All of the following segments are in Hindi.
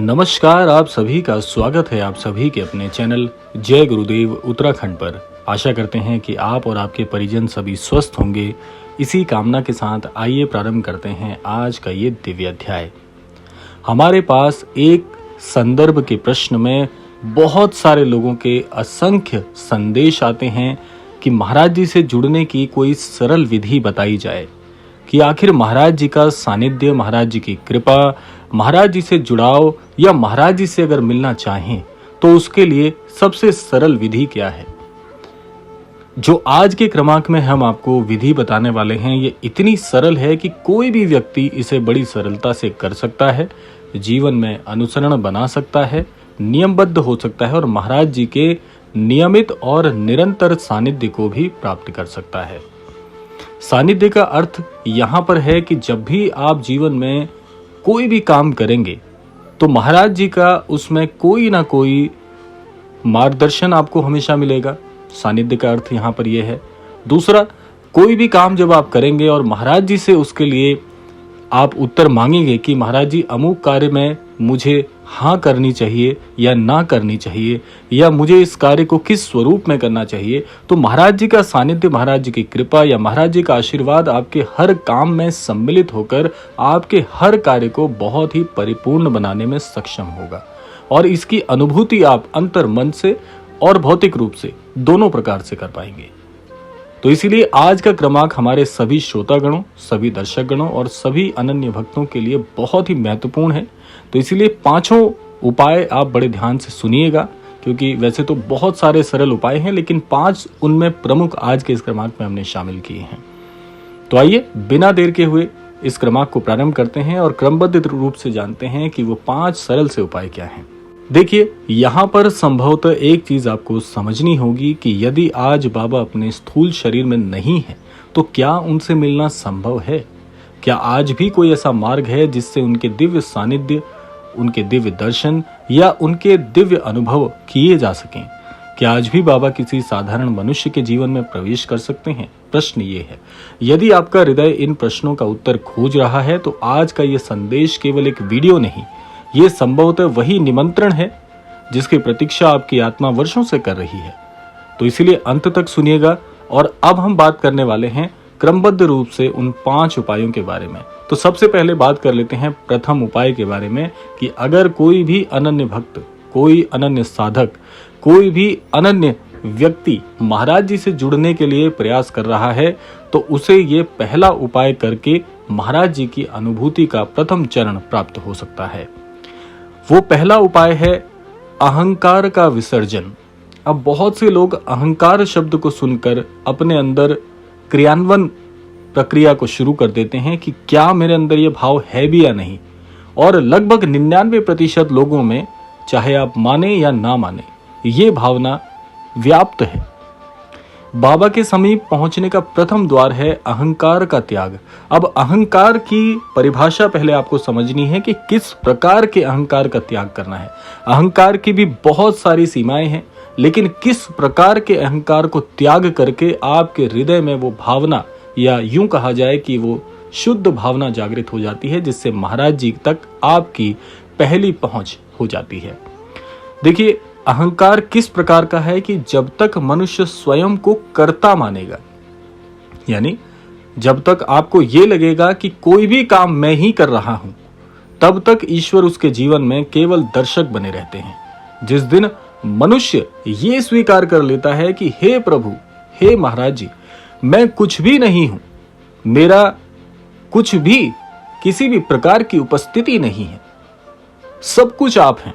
नमस्कार, आप सभी का स्वागत है आप सभी के अपने चैनल जय गुरुदेव उत्तराखंड पर। आशा करते हैं कि आप और आपके परिजन सभी स्वस्थ होंगे। इसी कामना के साथ आइए प्रारंभ करते हैं आज का ये दिव्य अध्याय। हमारे पास एक संदर्भ के प्रश्न में बहुत सारे लोगों के असंख्य संदेश आते हैं कि महाराज जी से जुड़ने की कोई सरल विधि बताई जाए कि आखिर महाराज जी का सानिध्य, महाराज जी की कृपा, महाराज जी से जुड़ाव या महाराज जी से अगर मिलना चाहें तो उसके लिए सबसे सरल विधि क्या है। जो आज के क्रमांक में हम आपको विधि बताने वाले हैं ये इतनी सरल है कि कोई भी व्यक्ति इसे बड़ी सरलता से कर सकता है, जीवन में अनुसरण बना सकता है, नियमबद्ध हो सकता है और महाराज जी के नियमित और निरंतर सानिध्य को भी प्राप्त कर सकता है। सानिध्य का अर्थ यहाँ पर है कि जब भी आप जीवन में कोई भी काम करेंगे तो महाराज जी का उसमें कोई ना कोई मार्गदर्शन आपको हमेशा मिलेगा। सानिध्य का अर्थ यहाँ पर यह है। दूसरा, कोई भी काम जब आप करेंगे और महाराज जी से उसके लिए आप उत्तर मांगेंगे कि महाराज जी अमुक कार्य में मुझे हाँ करनी चाहिए या ना करनी चाहिए या मुझे इस कार्य को किस स्वरूप में करना चाहिए, तो महाराज जी का सानिध्य, महाराज जी की कृपा या महाराज जी का आशीर्वाद आपके हर काम में सम्मिलित होकर आपके हर कार्य को बहुत ही परिपूर्ण बनाने में सक्षम होगा। और इसकी अनुभूति आप अंतर मन से और भौतिक रूप से दोनों प्रकार से कर पाएंगे। तो इसीलिए आज का क्रमांक हमारे सभी श्रोतागणों, सभी दर्शकगणों और सभी अनन्य भक्तों के लिए बहुत ही महत्वपूर्ण है। तो इसीलिए पांचों उपाय आप बड़े ध्यान से सुनिएगा, क्योंकि वैसे तो बहुत सारे सरल उपाय हैं लेकिन 5 उनमें प्रमुख आज के इस क्रमांक में हमने शामिल किए हैं। तो आइए बिना देर के हुए इस क्रमांक को प्रारंभ करते हैं और क्रमबद्ध रूप से जानते हैं कि वो 5 सरल से उपाय क्या हैं। देखिए, यहाँ पर संभवतः एक चीज आपको समझनी होगी कि यदि आज बाबा अपने स्थूल शरीर में नहीं है तो क्या उनसे मिलना संभव है? क्या आज भी कोई ऐसा मार्ग है जिससे उनके दिव्य सानिध्य, उनके दिव्य दर्शन या उनके दिव्य अनुभव किए जा सकें? क्या आज भी बाबा किसी साधारण मनुष्य के जीवन में प्रवेश कर सकते हैं? प्रश्न ये है। यदि आपका हृदय इन प्रश्नों का उत्तर खोज रहा है तो आज का ये संदेश केवल एक वीडियो नहीं, ये संभवतः वही निमंत्रण है जिसकी प्रतीक्षा आपकी आत्मा वर्षों से कर रही है। तो इसीलिए अंत तक सुनिएगा। और अब हम बात करने वाले हैं क्रमबद्ध रूप से उन 5 उपायों के बारे में। तो सबसे पहले बात कर लेते हैं प्रथम उपाय के बारे में कि अगर कोई भी अनन्य भक्त, कोई अनन्य साधक, कोई भी अनन्य व्यक्ति महाराज जी से जुड़ने के लिए प्रयास कर रहा है तो उसे ये पहला उपाय करके महाराज जी की अनुभूति का प्रथम चरण प्राप्त हो सकता है। वो पहला उपाय है अहंकार का विसर्जन। अब बहुत से लोग अहंकार शब्द को सुनकर अपने अंदर क्रियान्वयन प्रक्रिया को शुरू कर देते हैं कि क्या मेरे अंदर ये भाव है भी या नहीं। और लगभग 99% लोगों में, चाहे आप माने या ना माने, ये भावना व्याप्त है। बाबा के समीप पहुंचने का प्रथम द्वार है अहंकार का त्याग। अब अहंकार की परिभाषा पहले आपको समझनी है कि किस प्रकार के अहंकार का त्याग करना है। अहंकार की भी बहुत सारी सीमाएं हैं, लेकिन किस प्रकार के अहंकार को त्याग करके आपके हृदय में वो भावना, या यूं कहा जाए कि वो शुद्ध भावना जागृत हो जाती है जिससे महाराज जी तक आपकी पहली पहुंच हो जाती है। देखिए, अहंकार किस प्रकार का है कि जब तक मनुष्य स्वयं को कर्ता मानेगा, यानी जब तक आपको ये लगेगा कि कोई भी काम मैं ही कर रहा हूं, तब तक ईश्वर उसके जीवन में केवल दर्शक बने रहते हैं। जिस दिन मनुष्य ये स्वीकार कर लेता है कि हे प्रभु, हे महाराज जी, मैं कुछ भी नहीं हूं, मेरा कुछ भी किसी भी प्रकार की उपस्थिति नहीं है, सब कुछ आप हैं,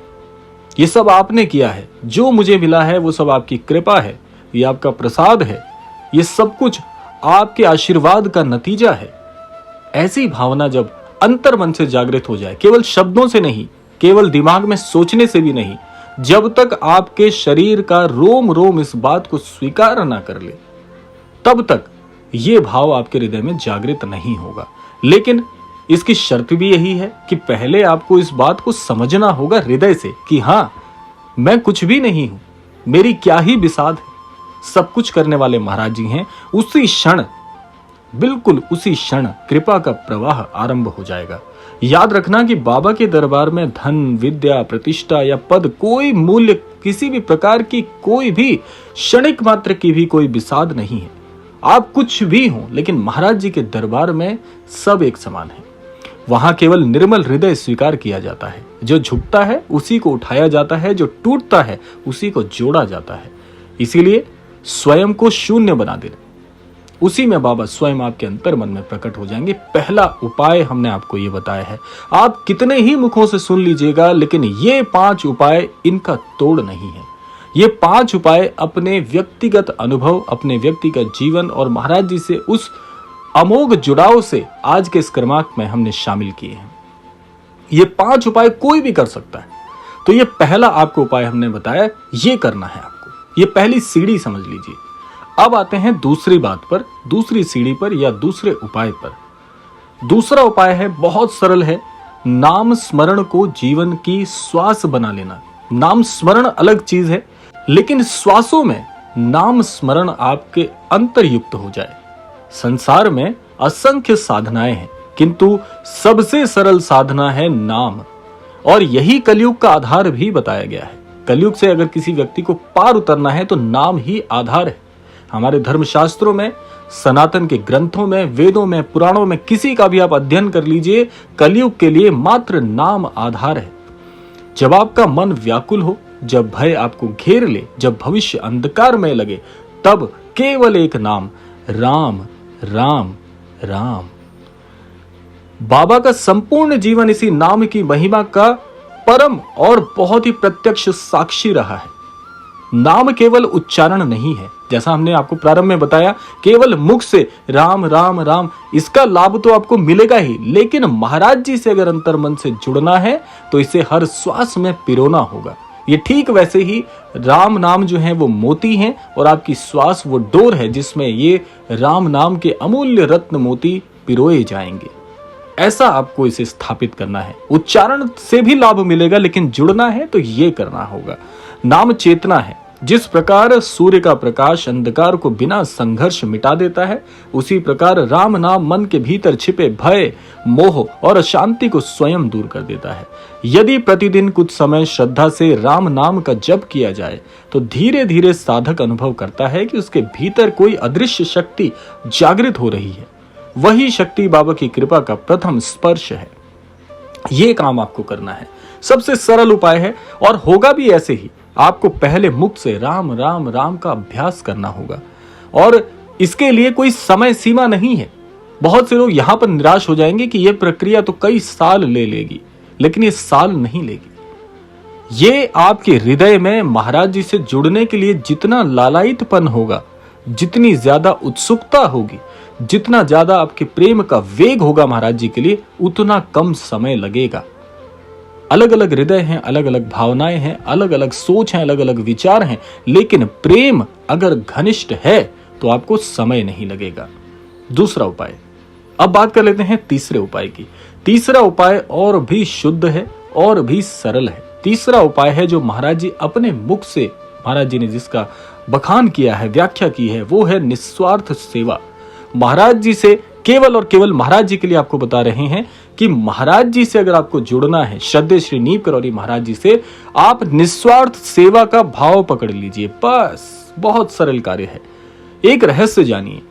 ये सब आपने किया है, जो मुझे मिला है वो सब आपकी कृपा है, ये आपका प्रसाद है, ये सब कुछ आपके आशीर्वाद का नतीजा है। ऐसी भावना जब अंतर मन से जागृत हो जाए, केवल शब्दों से नहीं, केवल दिमाग में सोचने से भी नहीं, जब तक आपके शरीर का रोम रोम इस बात को स्वीकार ना कर ले, तब तक ये भाव आपके हृदय में जागृत नहीं होगा। लेकिन इसकी शर्त भी यही है कि पहले आपको इस बात को समझना होगा हृदय से कि हां, मैं कुछ भी नहीं हूं, मेरी क्या ही बिसात है, सब कुछ करने वाले महाराज जी हैं। उसी क्षण, बिल्कुल उसी क्षण कृपा का प्रवाह आरंभ हो जाएगा। याद रखना कि बाबा के दरबार में धन, विद्या, प्रतिष्ठा या पद कोई मूल्य, किसी भी प्रकार की कोई भी क्षणिक मात्र की भी कोई विसाद नहीं है। आप कुछ भी हो, लेकिन महाराज जी के दरबार में सब एक समान है। वहां केवल निर्मल हृदय स्वीकार किया जाता है। जो झुकता है उसी को उठाया जाता है, जो टूटता है उसी को जोड़ा जाता है। इसीलिए स्वयं को शून्य बना देना, उसी में बाबा स्वयं आपके अंतर मन में प्रकट हो जाएंगे। पहला उपाय हमने आपको ये बताया है। आप कितने ही मुखों से सुन लीजिएगा, लेकिन ये 5 उपाय, इनका तोड़ नहीं है। ये 5 उपाय अपने व्यक्तिगत अनुभव, अपने व्यक्तिगत जीवन और महाराज जी से उस अमोघ जुड़ाव से आज के इस कर्माक में हमने शामिल किए हैं। ये 5 उपाय कोई भी कर सकता है। तो ये पहला आपको उपाय हमने बताया, ये करना है आपको। ये पहली सीढ़ी समझ लीजिए। अब आते हैं दूसरी बात पर, दूसरी सीढ़ी पर या दूसरे उपाय पर। दूसरा उपाय है, बहुत सरल है, नाम स्मरण को जीवन की श्वास बना लेना। नाम स्मरण अलग चीज है, लेकिन श्वासों में नाम स्मरण आपके अंतर्युक्त हो जाए। संसार में असंख्य साधनाएं हैं, किंतु सबसे सरल साधना है नाम, और यही कलयुग का आधार भी बताया गया है। कलयुग से अगर किसी व्यक्ति को पार उतरना है तो नाम ही आधार है। हमारे धर्मशास्त्रों में, सनातन के ग्रंथों में, वेदों में, पुराणों में, किसी का भी आप अध्ययन कर लीजिए, कलयुग के लिए मात्र नाम आधार है। जब आपका मन व्याकुल हो, जब भय आपको घेर ले, जब भविष्य अंधकार में लगे, तब केवल एक नाम, राम राम राम। बाबा का संपूर्ण जीवन इसी नाम की महिमा का परम और बहुत ही प्रत्यक्ष साक्षी रहा है। नाम केवल उच्चारण नहीं है, जैसा हमने आपको प्रारंभ में बताया, केवल मुख से राम राम राम, इसका लाभ तो आपको मिलेगा ही, लेकिन महाराज जी से अगर अंतर मन से जुड़ना है तो इसे हर श्वास में पिरोना होगा। ये ठीक वैसे ही राम नाम जो है वो मोती हैं, और आपकी श्वास वो डोर है जिसमें ये राम नाम के अमूल्य रत्न मोती पिरोए जाएंगे। ऐसा आपको इसे स्थापित करना है। उच्चारण से भी लाभ मिलेगा, लेकिन जुड़ना है तो ये करना होगा। नाम चेतना है। जिस प्रकार सूर्य का प्रकाश अंधकार को बिना संघर्ष मिटा देता है, उसी प्रकार राम नाम मन के भीतर छिपे भय, मोह और अशांति को स्वयं दूर कर देता है। यदि प्रतिदिन कुछ समय श्रद्धा से राम नाम का जप किया जाए तो धीरे धीरे साधक अनुभव करता है कि उसके भीतर कोई अदृश्य शक्ति जागृत हो रही है। वही शक्ति बाबा की कृपा का प्रथम स्पर्श है। ये काम आपको करना है। सबसे सरल उपाय है, और होगा भी ऐसे ही। आपको पहले मुख से राम राम राम का अभ्यास करना होगा, और इसके लिए कोई समय सीमा नहीं है। बहुत से लोग यहां पर निराश हो जाएंगे कि यह प्रक्रिया तो कई साल ले लेगी, लेकिन ये साल नहीं लेगी। ये आपके हृदय में महाराज जी से जुड़ने के लिए जितना लालायितपन होगा, जितनी ज्यादा उत्सुकता होगी, जितना ज्यादा आपके प्रेम का वेग होगा महाराज जी के लिए, उतना कम समय लगेगा। अलग अलग हृदय हैं, अलग अलग भावनाएं हैं, अलग अलग सोच हैं, अलग अलग विचार हैं, लेकिन प्रेम अगर घनिष्ठ है तो आपको समय नहीं लगेगा। दूसरा उपाय। अब बात कर लेते हैं तीसरे उपाय की। तीसरा उपाय और भी शुद्ध है और भी सरल है। तीसरा उपाय है जो महाराज जी अपने मुख से, महाराज जी ने जिसका बखान किया है, व्याख्या की है, वो है निस्वार्थ सेवा। महाराज जी से केवल और केवल महाराज जी के लिए आपको बता रहे हैं कि महाराज जी से अगर आपको जुड़ना है, श्रद्धेय श्री नीव करौरी महाराज जी से, आप निस्वार्थ सेवा का भाव पकड़ लीजिए। बस बहुत सरल कार्य है। एक रहस्य जानिए,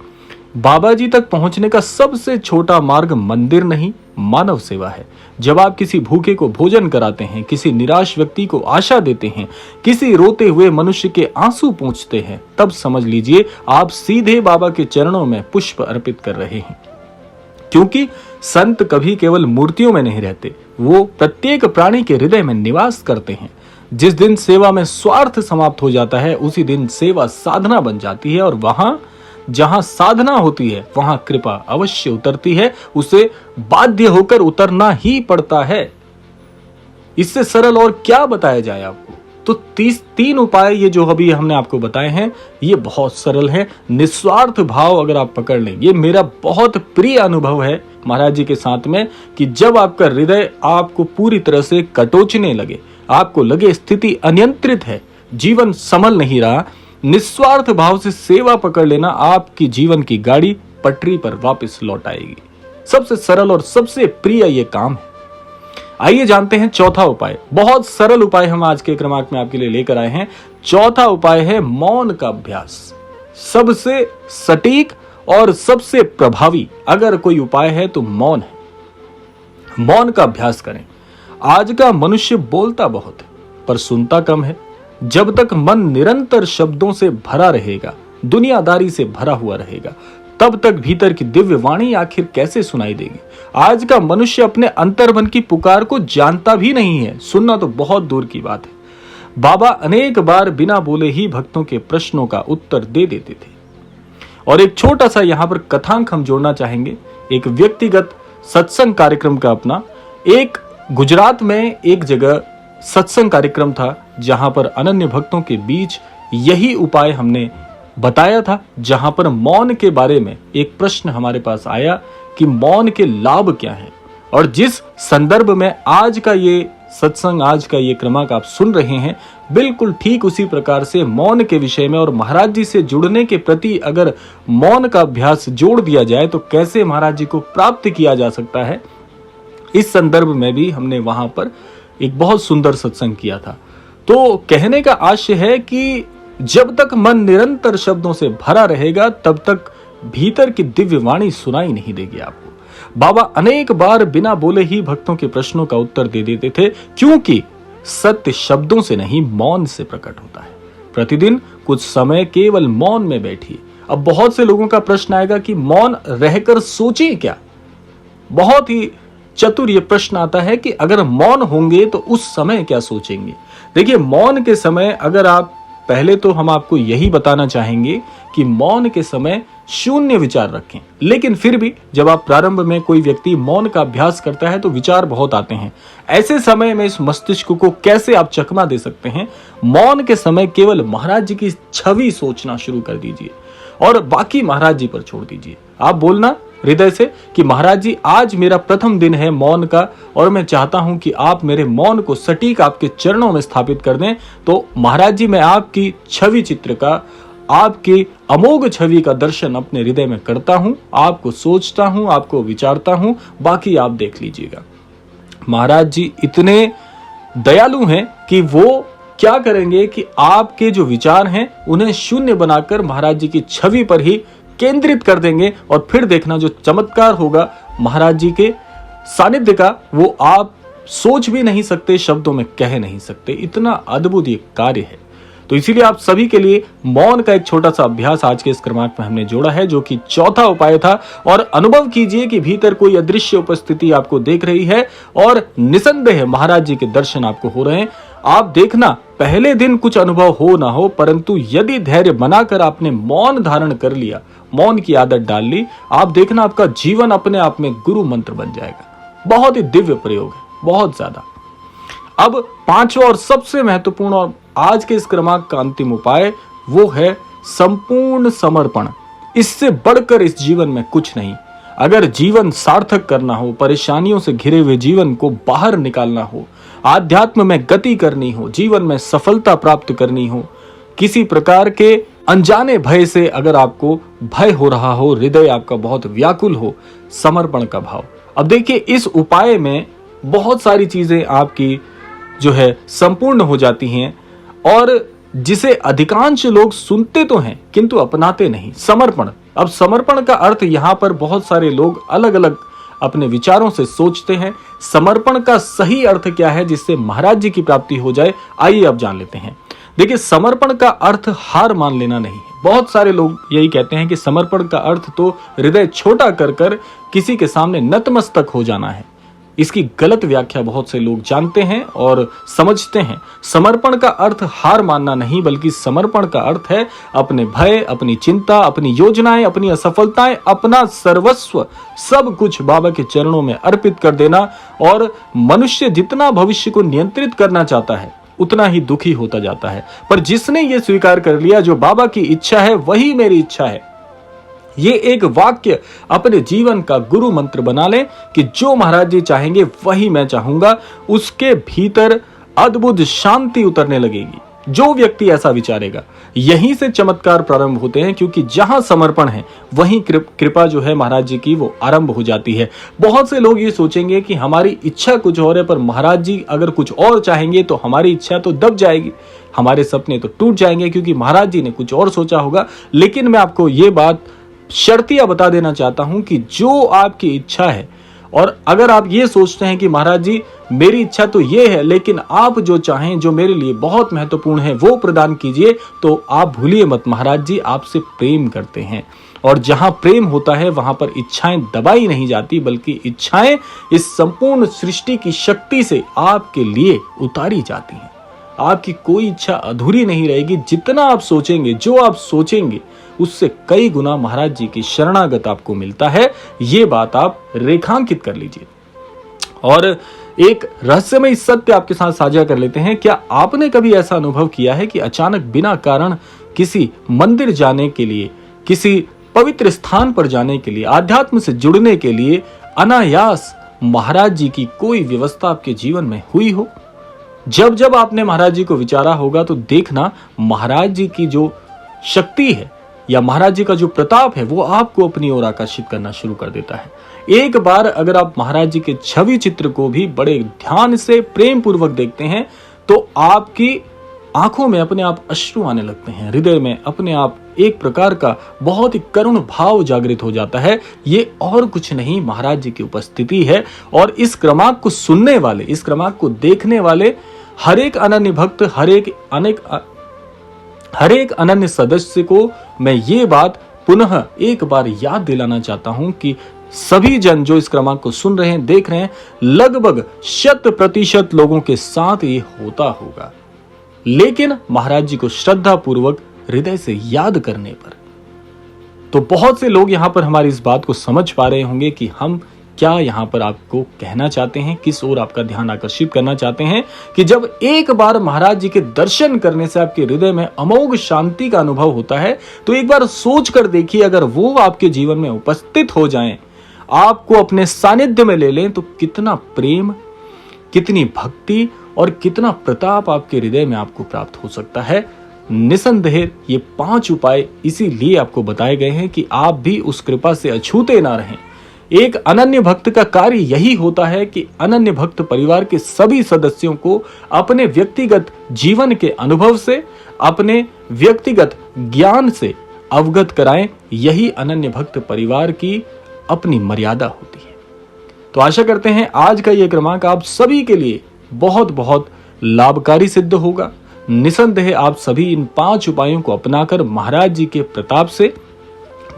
बाबा जी तक पहुंचने का सबसे छोटा मार्ग मंदिर नहीं, मानव सेवा है। जब आप किसी भूखे को भोजन कराते हैं, किसी निराश व्यक्ति को आशा देते हैं, किसी रोते हुए मनुष्य के आंसू पोंछते हैं, तब समझ लीजिए आप सीधे बाबा के चरणों में पुष्प अर्पित कर रहे हैं। क्योंकि संत कभी केवल मूर्तियों में नहीं रहते, वो प्रत्येक प्राणी के हृदय में निवास करते हैं। जिस दिन सेवा में स्वार्थ समाप्त हो जाता है, उसी दिन सेवा साधना बन जाती है, और वहां जहां साधना होती है वहां कृपा अवश्य उतरती है। उसे बाध्य होकर उतरना ही पड़ता है। इससे सरल और क्या बताया जाए आपको। तो 3 उपाय ये जो अभी हमने आपको बताए हैं, ये बहुत सरल है। निस्वार्थ भाव अगर आप पकड़ लें, ये मेरा बहुत प्रिय अनुभव है महाराज जी के साथ में, कि जब आपका हृदय आपको पूरी तरह से कटोचने लगे, आपको लगे स्थिति अनियंत्रित है, जीवन संभल नहीं रहा, निस्वार्थ भाव से सेवा पकड़ लेना, आपकी जीवन की गाड़ी पटरी पर वापस लौट आएगी। सबसे सरल और सबसे प्रिय ये काम है। आइए जानते हैं चौथा उपाय। बहुत सरल उपाय हम आज के क्रमांक में आपके लिए लेकर आए हैं। चौथा उपाय है मौन का अभ्यास। सबसे सटीक और सबसे प्रभावी अगर कोई उपाय है तो मौन है। मौन का अभ्यास करें। आज का मनुष्य बोलता बहुत है पर सुनता कम है। जब तक मन निरंतर शब्दों से भरा रहेगा, दुनियादारी से भरा हुआ रहेगा, तब तक भीतर की दिव्य वाणी आखिर कैसे सुनाई देगी। आज का मनुष्य अपने अंतर्मन की पुकार को जानता भी नहीं है, सुनना तो बहुत दूर की बात है। बाबा अनेक बार बिना बोले ही भक्तों के प्रश्नों का उत्तर दे देते थे। और एक छोटा सा यहां पर कथांक हम जोड़ना चाहेंगे, एक व्यक्तिगत सत्संग कार्यक्रम का अपना। एक गुजरात में एक जगह सत्संग कार्यक्रम था जहां पर अनन्य भक्तों के बीच यही उपाय हमने बताया था, जहां पर मौन के बारे में एक प्रश्न हमारे पास आया कि मौन के लाभ क्या हैं। और जिस संदर्भ में आज का ये सत्संग, आज का ये क्रमांक आप सुन रहे हैं, बिल्कुल ठीक उसी प्रकार से मौन के विषय में और महाराज जी से जुड़ने के प्रति अगर मौन का अभ्यास जोड़ दिया जाए तो कैसे महाराज जी को प्राप्त किया जा सकता है, इस संदर्भ में भी हमने वहां पर एक बहुत सुंदर सत्संग किया था। तो कहने का आशय है कि जब तक मन निरंतर शब्दों से भरा रहेगा तब तक भीतर की दिव्य वाणी सुनाई नहीं देगी आपको। बाबा अनेक बार बिना बोले ही भक्तों के प्रश्नों का उत्तर दे देते थे, क्योंकि सत्य शब्दों से नहीं मौन से प्रकट होता है। प्रतिदिन कुछ समय केवल मौन में बैठिए। अब बहुत से लोगों का प्रश्न आएगा कि मौन रहकर सोचें क्या। बहुत ही चतुर ये प्रश्न आता है कि अगर मौन होंगे तो उस समय क्या सोचेंगे। देखिए, मौन के समय अगर आप, पहले तो हम आपको यही बताना चाहेंगे कि मौन के समय शून्य विचार रखें। लेकिन फिर भी जब आप प्रारंभ में कोई व्यक्ति मौन का अभ्यास करता है तो विचार बहुत आते हैं। ऐसे समय में इस मस्तिष्क को कैसे आप चकमा दे सकते हैं। मौन के समय केवल महाराज जी की छवि सोचना शुरू कर दीजिए और बाकी महाराज जी पर छोड़ दीजिए। आप बोलना हृदय से कि महाराज जी, आज मेरा प्रथम दिन है मौन का और मैं चाहता हूं कि आप मेरे मौन को सटीक आपके चरणों में स्थापित कर दें। तो महाराज जी, मैं आपकी छवि चित्र का, आपकी अमोघ छवि का दर्शन अपने हृदय में करता हूं, आपको सोचता हूं, आपको विचारता हूं, बाकी आप देख लीजिएगा। महाराज जी इतने दयालु हैं कि वो क्या करेंगे कि आपके जो विचार हैं उन्हें शून्य बनाकर महाराज जी की छवि पर ही केंद्रित कर देंगे और फिर देखना जो चमत्कार होगा महाराज जी के सानिध्य का, वो आप सोच भी नहीं सकते, शब्दों में कह नहीं सकते। इतना अद्भुत ये कार्य है। तो इसीलिए आप सभी के लिए मौन का एक छोटा सा अभ्यास आज के इस क्रमांक में हमने जोड़ा है, जो कि चौथा उपाय था। और अनुभव कीजिए कि भीतर कोई अदृश्य उपस्थिति आपको देख रही है और निसंदेह महाराज जी के दर्शन आपको हो रहे हैं। आप देखना, पहले दिन कुछ अनुभव हो ना हो, परंतु यदि धैर्य बनाकर आपने मौन धारण कर लिया, मौन की आदत डाल ली, आप देखना आपका जीवन अपने आप में गुरु मंत्र बन जाएगा। बहुत ही दिव्य प्रयोग है, बहुत ज्यादा। अब पांचवा और सबसे महत्वपूर्ण और आज के इस क्रमांक का अंतिम उपाय वो है संपूर्ण समर्पण। इससे बढ़कर इस जीवन में कुछ नहीं। अगर जीवन सार्थक करना हो, परेशानियों से घिरे हुए जीवन को बाहर निकालना हो, आध्यात्म में गति करनी हो, जीवन में सफलता प्राप्त करनी हो, किसी प्रकार के अनजाने भय से अगर आपको भय हो रहा हो, हृदय आपका बहुत व्याकुल हो, समर्पण का भाव। अब देखिए, इस उपाय में बहुत सारी चीजें आपकी जो है संपूर्ण हो जाती हैं और जिसे अधिकांश लोग सुनते तो हैं किंतु अपनाते नहीं। समर्पण। अब समर्पण का अर्थ यहाँ पर बहुत सारे लोग अलग अलग अपने विचारों से सोचते हैं। समर्पण का सही अर्थ क्या है जिससे महाराज जी की प्राप्ति हो जाए, आइए अब जान लेते हैं। देखिए, समर्पण का अर्थ हार मान लेना नहीं है। बहुत सारे लोग यही कहते हैं कि समर्पण का अर्थ तो हृदय छोटा कर कर किसी के सामने नतमस्तक हो जाना है। इसकी गलत व्याख्या बहुत से लोग जानते हैं और समझते हैं। समर्पण का अर्थ हार मानना नहीं, बल्कि समर्पण का अर्थ है अपने भय, अपनी चिंता, अपनी योजनाएं, अपनी असफलताएं, अपना सर्वस्व सब कुछ बाबा के चरणों में अर्पित कर देना। और मनुष्य जितना भविष्य को नियंत्रित करना चाहता है उतना ही दुखी होता जाता है। पर जिसने ये स्वीकार कर लिया जो बाबा की इच्छा है वही मेरी इच्छा है, ये एक वाक्य अपने जीवन का गुरु मंत्र बना लें कि जो महाराज जी चाहेंगे वही मैं चाहूंगा, उसके भीतर अद्भुत शांति उतरने लगेगी। जो व्यक्ति ऐसा विचारेगा, यहीं से चमत्कार प्रारंभ होते हैं, क्योंकि जहां समर्पण है वहीं कृपा जो है महाराज जी की वो आरंभ हो जाती है। बहुत से लोग ये सोचेंगे कि हमारी इच्छा कुछ और है, पर महाराज जी अगर कुछ और चाहेंगे तो हमारी इच्छा तो दब जाएगी, हमारे सपने तो टूट जाएंगे, क्योंकि महाराज जी ने कुछ और सोचा होगा। लेकिन मैं आपको ये बात शर्तिया बता देना चाहता हूं कि जो आपकी इच्छा है, और अगर आप ये सोचते हैं कि महाराज जी मेरी इच्छा तो ये है, लेकिन आप जो चाहें, जो मेरे लिए बहुत महत्वपूर्ण है, वो प्रदान कीजिए, तो आप भूलिए मत, महाराज जी आपसे प्रेम करते हैं। और जहां प्रेम होता है वहां पर इच्छाएं दबाई नहीं जाती, बल्कि इच्छाएं इस संपूर्ण सृष्टि की शक्ति से आपके लिए उतारी जाती हैं। आपकी कोई इच्छा अधूरी नहीं रहेगी। जितना आप सोचेंगे, जो आप सोचेंगे, उससे कई गुना महाराज जी की शरणागत आपको मिलता है। ये बात आप रेखांकित कर लीजिए। और एक रहस्यमय सत्य आपके साथ साझा कर लेते हैं। क्या आपने कभी ऐसा अनुभव किया है कि अचानक बिना कारण किसी मंदिर जाने के लिए, किसी पवित्र स्थान पर जाने के लिए, आध्यात्म से जुड़ने के लिए अनायास महाराज जी की कोई व्यवस्था आपके जीवन में हुई हो? जब जब आपने महाराज जी को विचारा होगा तो देखना, महाराज जी की जो शक्ति है या महाराज जी का जो प्रताप है वो आपको अपनी ओर आकर्षित करना शुरू कर देता है। एक बार अगर आप महाराज जी के छवि चित्र को भी बड़े ध्यान से प्रेम पूर्वक देखते हैं तो आपकी आंखों में अपने आप अश्रु आने लगते हैं, हृदय में अपने आप एक प्रकार का बहुत ही करुण भाव जागृत हो जाता है। ये और कुछ नहीं, महाराज जी की उपस्थिति है। और इस क्रमांक को सुनने वाले, इस क्रमांक को देखने वाले हर एक अनन्य भक्त, हर एक अनन्य सदस्य को मैं ये बात पुनः एक बार याद दिलाना चाहता हूं कि सभी जन जो इस क्रमांक को सुन रहे हैं, देख रहे हैं, लगभग 100% लोगों के साथ ये होता होगा। लेकिन महाराज जी को श्रद्धा पूर्वक हृदय से याद करने पर तो बहुत से लोग यहां पर हमारी इस बात को समझ पा रहे होंगे कि हम क्या यहां पर आपको कहना चाहते हैं, किस ओर आपका ध्यान आकर्षित करना चाहते हैं। कि जब एक बार महाराज जी के दर्शन करने से आपके हृदय में अमोघ शांति का अनुभव होता है, तो एक बार सोच कर देखिए, अगर वो आपके जीवन में उपस्थित हो जाएं, आपको अपने सानिध्य में ले लें, तो कितना प्रेम, कितनी भक्ति और कितना प्रताप आपके हृदय में आपको प्राप्त हो सकता है। निसंदेह ये 5 उपाय इसीलिए आपको बताए गए हैं कि आप भी उस कृपा से अछूते ना रहें। एक अनन्य भक्त का कार्य यही होता है कि अनन्य भक्त परिवार के सभी सदस्यों को अपने व्यक्तिगत जीवन के अनुभव से, अपने व्यक्तिगत ज्ञान से अवगत कराएं। यही अनन्य भक्त परिवार की अपनी मर्यादा होती है। तो आशा करते हैं आज का यह क्रमांक आप सभी के लिए बहुत बहुत लाभकारी सिद्ध होगा। निसंदेह आप सभी इन 5 उपायों को अपनाकर महाराज जी के प्रताप से,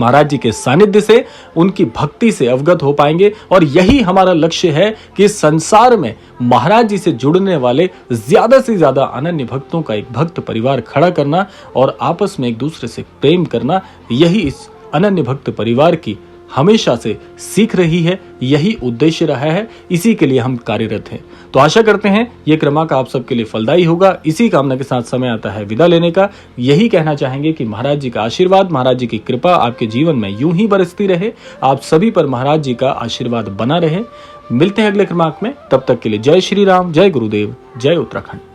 महाराज जी के सानिध्य से, उनकी भक्ति से अवगत हो पाएंगे। और यही हमारा लक्ष्य है कि संसार में महाराज जी से जुड़ने वाले ज्यादा से ज्यादा अनन्य भक्तों का एक भक्त परिवार खड़ा करना और आपस में एक दूसरे से प्रेम करना। यही इस अनन्य भक्त परिवार की हमेशा से सीख रही है, यही उद्देश्य रहा है, इसी के लिए हम कार्यरत हैं। तो आशा करते हैं यह क्रमांक आप सबके लिए फलदायी होगा। इसी कामना के साथ समय आता है विदा लेने का। यही कहना चाहेंगे कि महाराज जी का आशीर्वाद, महाराज जी की कृपा आपके जीवन में यूं ही बरसती रहे। आप सभी पर महाराज जी का आशीर्वाद बना रहे। मिलते हैं अगले क्रमांक में, तब तक के लिए जय श्री राम, जय गुरुदेव, जय उत्तराखंड।